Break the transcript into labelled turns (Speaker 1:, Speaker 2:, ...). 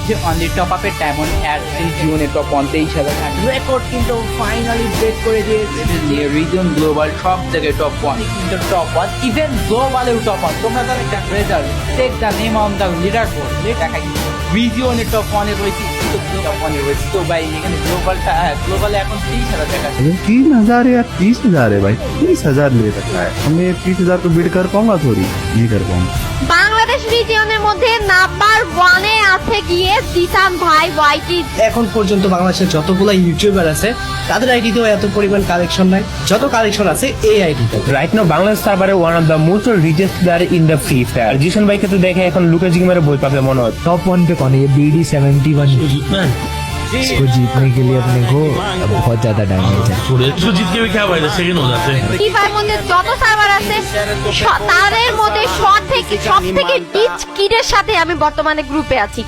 Speaker 1: যে only top আপের diamond add
Speaker 2: জীবনে টপ 23,000
Speaker 1: রেকর্ড কিন্তু ফাইনালি ব্রেক করে দিয়েছে
Speaker 2: রিজন গ্লোবাল সব জায়গায় টপ 1
Speaker 1: কিন্তু টপ 1 ইভেন গ্লোবালেও টপ 1 তোমরা তার একটা result take the name on the leader board দেখাই রিজিওনে টপ 1 এ রয়েছে টপ 1 এ রয়েছে তো ভাই এখানে গ্লোবালে এখন 30,000 টাকা
Speaker 3: 3,000 या 30,000 है भाई, 30,000 ले सकता है। हमें 30,000 को बिड कर पाऊंगा थोड़ी, नहीं कर पाऊंगा।
Speaker 4: বাংলাদেশ রিজিয়নের মধ্যে নাম্বার 1 এ আছে গিয়ে জিসান ভাই ওয়াইটি।
Speaker 5: এখন পর্যন্ত বাংলাদেশের যতগুলো ইউটিউবার আছে তাদের আইডিতেও এত পরিমাণ কালেকশন নাই, যত কালেকশন আছে এই আইডিতে।
Speaker 6: রাইট নাও বাংলাদেশ সার্ভারে one of the most richest player in the free fire. Zishan ভাইকে তো দেখে এখন লুকে জিগমারে বই পাবে মনে হয়।
Speaker 7: टॉप 1 पे कौन है? ये BD 71 इसको जीतने के लिए अपने को बहुत ज्यादा डैमेज है।
Speaker 8: इसको जीत के भी क्या फायदा, सेकंड हो जाते हैं।
Speaker 4: ফ্রি ফায়ার মধ্যে যত সার্ভার আছে তাদের মধ্যে সব থেকে রিচ কিডের সাথে আমি বর্তমানে গ্রুপে আছি।